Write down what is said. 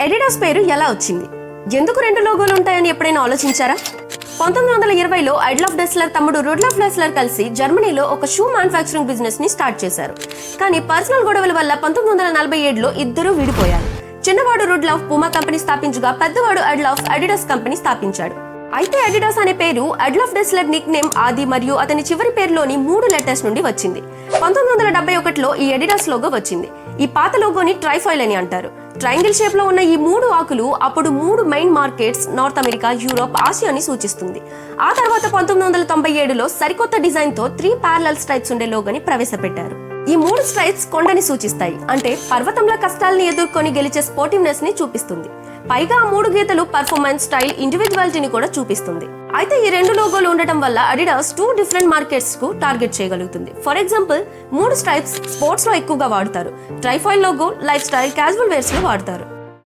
Adidas పేరు ఎలా వచ్చింది? ఎందుకు రెండు లోగోలు ఉంటాయని ఎప్పుడైనా ఆలోచించారా? 1920లో ఐడ్లాఫ్ డెస్లర్ తమ్ముడు రుడ్లాఫ్ డెస్లర్ కలిసి జర్మనీలో ఒక షూ మ్యానుఫ్యాక్చరింగ్ బిజినెస్ ని స్టార్ట్ చేశారు. కానీ పర్సనల్ గొడవల వల్ల 1947లో ఇద్దరూ విడిపోయారు. చిన్నవాడు రుడ్లాఫ్ పూమా కంపెనీ స్థాపించగా పెద్దవాడు అడ్లాఫ్ అడిడాస్ కంపెనీ స్థాపించాడు. అయితే అడిడాస్ అనే పేరు అడ్లాఫ్ డెస్లర్ నిక్ నేమ్ ఆది మరియు అతని చివరి పేరులోని 3 లెటర్స్ నుండి వచ్చింది. 1971లో ఈ అడిడాస్ లోగో వచ్చింది. ఈ పాత లోగోని ట్రైఫాయిల్ అని అంటారు. ట్రయాంగిల్ షేప్ లో ఉన్న ఈ 3 ఆకులు అప్పుడు 3 main markets North America, Europe, ఆసియాని సూచిస్తుంది. ఆ తర్వాత 1997లో సరికొత్త డిజైన్ తో 3 ప్యారలల్ స్ట్రైప్స్ ఉండే లోగోని ప్రవేశపెట్టారు. ఈ 3 స్ట్రైప్స్ కొండని సూచిస్తాయి, అంటే పర్వతంలో కష్టాలని ఎదుర్కొని గెలిచే స్పోర్టివ్నెస్ ని చూపిస్తుంది. పైగా ఆ 3 గీతలు పర్ఫార్మెన్స్, స్టైల్, ఇండివిజువాలిటీని కూడా చూపిస్తుంది. అయితే ఈ 2 లోగోలు ఉండటం వల్ల అడిడాస్ 2 డిఫరెంట్ మార్కెట్స్ కు టార్గెట్ చేయగలుగుతుంది. ఫర్ ఎగ్జాంపుల్ 3 స్ట్రైప్స్ స్పోర్ట్స్ లో ఎక్కువగా వాడతారు. Trefoil logo lifestyle, casual wears లో వాడతారు.